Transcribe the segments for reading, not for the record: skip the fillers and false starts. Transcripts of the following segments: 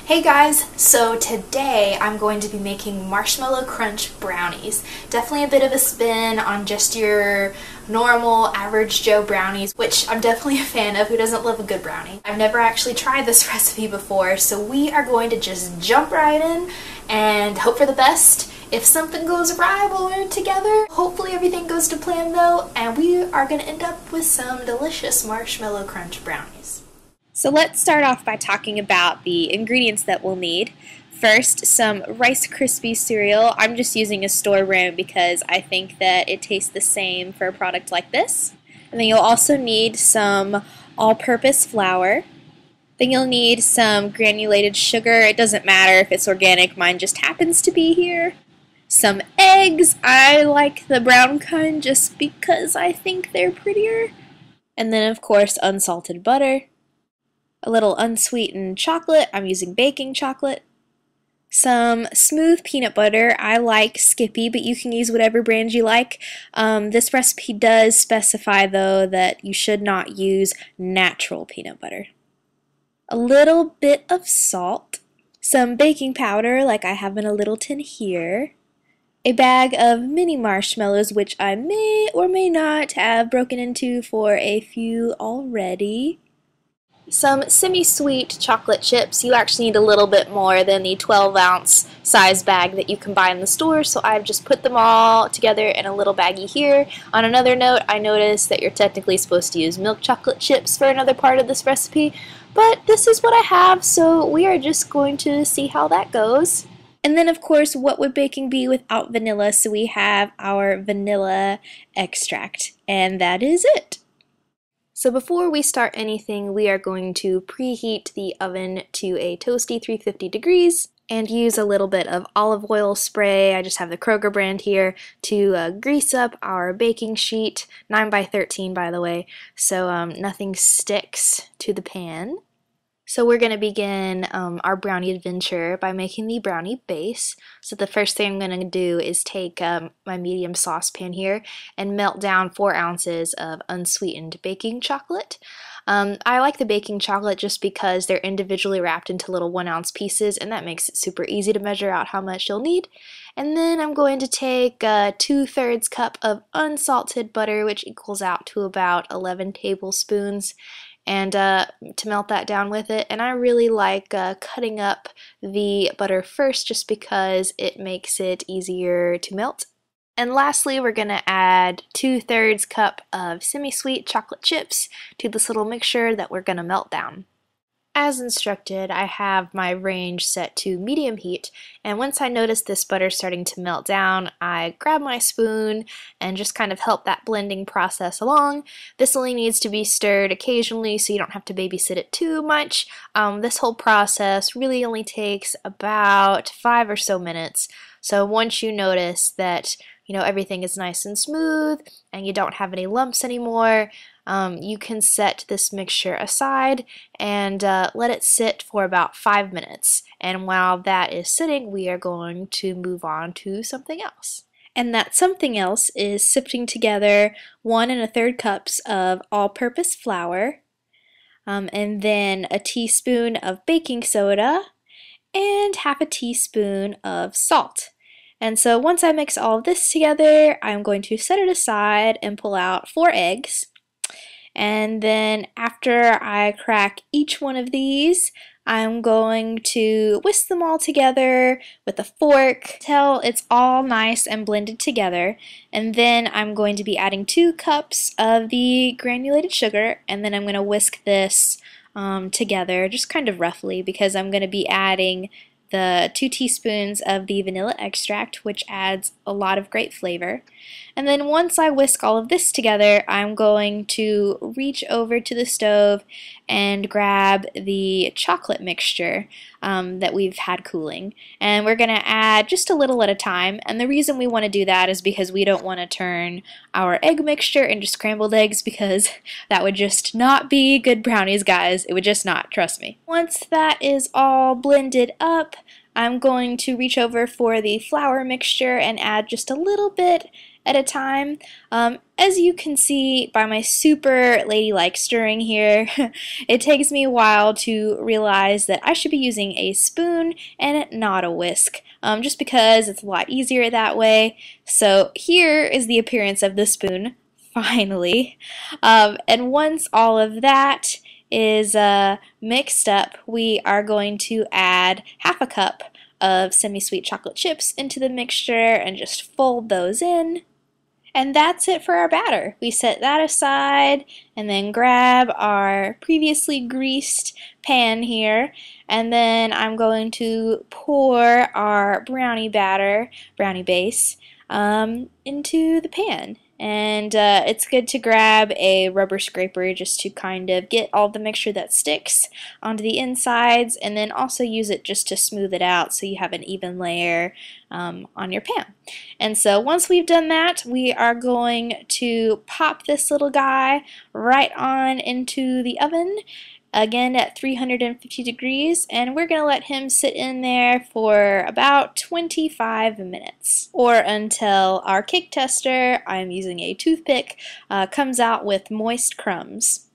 Hey guys, so today I'm going to be making marshmallow crunch brownies. Definitely a bit of a spin on just your normal average Joe brownies, which I'm definitely a fan of. Who doesn't love a good brownie? I've never actually tried this recipe before, so we are going to just jump right in and hope for the best. If something goes right while we're together, hopefully everything goes to plan though, and we are going to end up with some delicious marshmallow crunch brownies. So let's start off by talking about the ingredients that we'll need. First, some Rice Krispies cereal. I'm just using a store brand because I think that it tastes the same for a product like this. And then you'll also need some all-purpose flour. Then you'll need some granulated sugar. It doesn't matter if it's organic, mine just happens to be here. Some eggs. I like the brown kind just because I think they're prettier. And then of course unsalted butter. A little unsweetened chocolate. I'm using baking chocolate. Some smooth peanut butter. I like Skippy, but you can use whatever brand you like. This recipe does specify, though, that you should not use natural peanut butter. A little bit of salt. Some baking powder, like I have in a little tin here. A bag of mini marshmallows, which I may or may not have broken into for a few already. Some semi-sweet chocolate chips. You actually need a little bit more than the 12-ounce size bag that you can buy in the store, so I've just put them all together in a little baggie here. On another note, I noticed that you're technically supposed to use milk chocolate chips for another part of this recipe, but this is what I have, so we are just going to see how that goes. And then, of course, what would baking be without vanilla? So we have our vanilla extract, and that is it. So before we start anything, we are going to preheat the oven to a toasty 350 degrees and use a little bit of olive oil spray. I just have the Kroger brand here to grease up our baking sheet, 9 by 13 by the way, so nothing sticks to the pan. So we're going to begin our brownie adventure by making the brownie base. So the first thing I'm going to do is take my medium saucepan here and melt down 4 ounces of unsweetened baking chocolate. I like the baking chocolate just because they're individually wrapped into little 1-ounce pieces, and that makes it super easy to measure out how much you'll need. And then I'm going to take a 2/3 cup of unsalted butter, which equals out to about 11 tablespoons. And to melt that down with it. And I really like cutting up the butter first just because it makes it easier to melt. And lastly, we're going to add 2/3 cup of semi-sweet chocolate chips to this little mixture that we're going to melt down. As instructed, I have my range set to medium heat, and once I notice this butter starting to melt down, I grab my spoon and just kind of help that blending process along. This only needs to be stirred occasionally so you don't have to babysit it too much. This whole process really only takes about 5 or so minutes. So once you notice that everything is nice and smooth and you don't have any lumps anymore, you can set this mixture aside and let it sit for about 5 minutes. And while that is sitting, we are going to move on to something else. And that something else is sifting together 1 1/3 cups of all-purpose flour, and then a teaspoon of baking soda, and 1/2 teaspoon of salt. And so once I mix all of this together, I'm going to set it aside and pull out 4 eggs. And then after I crack each one of these, I'm going to whisk them all together with a fork till it's all nice and blended together. And then I'm going to be adding 2 cups of the granulated sugar, and then I'm going to whisk this together just kind of roughly because I'm going to be adding the 2 teaspoons of the vanilla extract, which adds a lot of great flavor. And then once I whisk all of this together, I'm going to reach over to the stove and grab the chocolate mixture that we've had cooling. And we're going to add just a little at a time. And the reason we want to do that is because we don't want to turn our egg mixture into scrambled eggs, because that would just not be good brownies, guys. It would just not, trust me. Once that is all blended up, I'm going to reach over for the flour mixture and add just a little bit at a time. As you can see by my super ladylike stirring here, it takes me a while to realize that I should be using a spoon and not a whisk, just because it's a lot easier that way. So here is the appearance of the spoon, finally. And once all of that is mixed up, we are going to add half a cup of semi-sweet chocolate chips into the mixture and just fold those in. And that's it for our batter. We set that aside and then grab our previously greased pan here, and then I'm going to pour our brownie batter, brownie base, into the pan. And it's good to grab a rubber scraper just to kind of get all the mixture that sticks onto the insides, and then also use it just to smooth it out so you have an even layer on your pan. And so once we've done that, we are going to pop this little guy right on into the oven, again at 350 degrees, and we're going to let him sit in there for about 25 minutes, or until our cake tester, I'm using a toothpick, comes out with moist crumbs.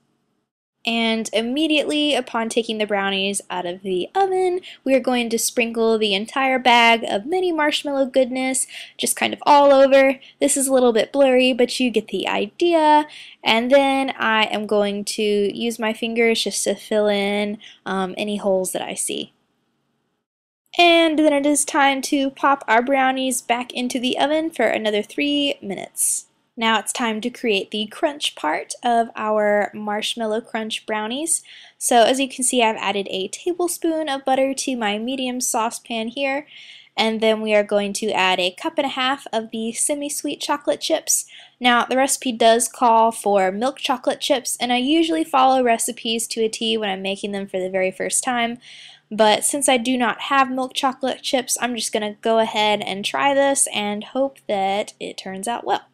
And immediately upon taking the brownies out of the oven, we are going to sprinkle the entire bag of mini marshmallow goodness just kind of all over. This is a little bit blurry, but you get the idea. And then I am going to use my fingers just to fill in any holes that I see. And then it is time to pop our brownies back into the oven for another 3 minutes. Now it's time to create the crunch part of our marshmallow crunch brownies. So as you can see, I've added a tablespoon of butter to my medium saucepan here, and then we are going to add a cup and a half of the semi-sweet chocolate chips. Now the recipe does call for milk chocolate chips, and I usually follow recipes to a T when I'm making them for the very first time. But since I do not have milk chocolate chips, I'm just going to go ahead and try this and hope that it turns out well.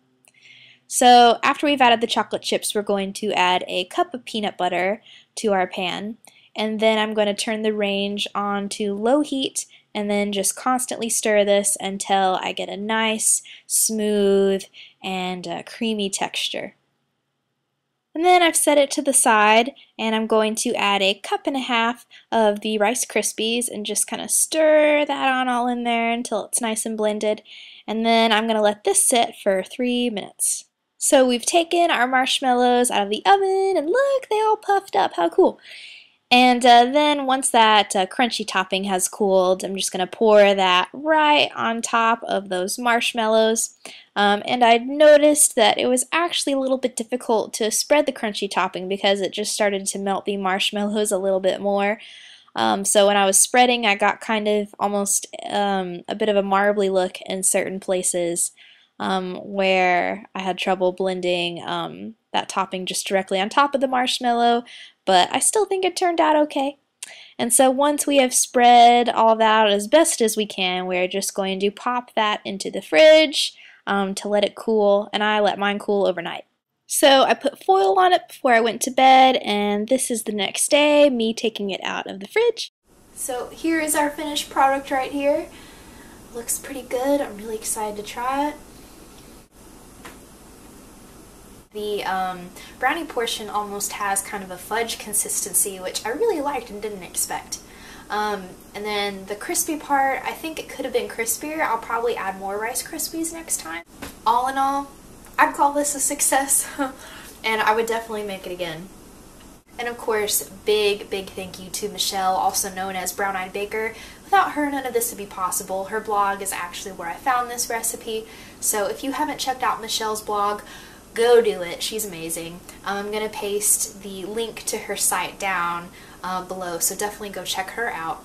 So after we've added the chocolate chips, we're going to add a cup of peanut butter to our pan, and then I'm going to turn the range on to low heat and then just constantly stir this until I get a nice, smooth, and creamy texture. And then I've set it to the side, and I'm going to add a cup and a half of the Rice Krispies and just kind of stir that on all in there until it's nice and blended. And then I'm going to let this sit for 3 minutes. So we've taken our marshmallows out of the oven, and look, they all puffed up. How cool. And then once that crunchy topping has cooled, I'm just going to pour that right on top of those marshmallows. And I noticed that it was actually a little bit difficult to spread the crunchy topping because it just started to melt the marshmallows a little bit more. So when I was spreading, I got kind of almost a bit of a marbly look in certain places. Where I had trouble blending that topping just directly on top of the marshmallow, but I still think it turned out okay. And so once we have spread all that out as best as we can, we're just going to pop that into the fridge to let it cool, and I let mine cool overnight. So I put foil on it before I went to bed, and this is the next day, me taking it out of the fridge. So here is our finished product right here. Looks pretty good. I'm really excited to try it. The brownie portion almost has kind of a fudge consistency, which I really liked and didn't expect. And then the crispy part, I think it could have been crispier. I'll probably add more Rice Krispies next time. All in all, I'd call this a success, and I would definitely make it again. And of course, big thank you to Michelle, also known as Brown Eyed Baker. Without her, none of this would be possible. Her blog is actually where I found this recipe, so if you haven't checked out Michelle's blog, go do it. She's amazing. I'm going to paste the link to her site down below, so definitely go check her out.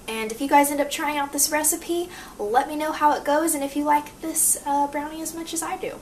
And if you guys end up trying out this recipe, let me know how it goes and if you like this brownie as much as I do.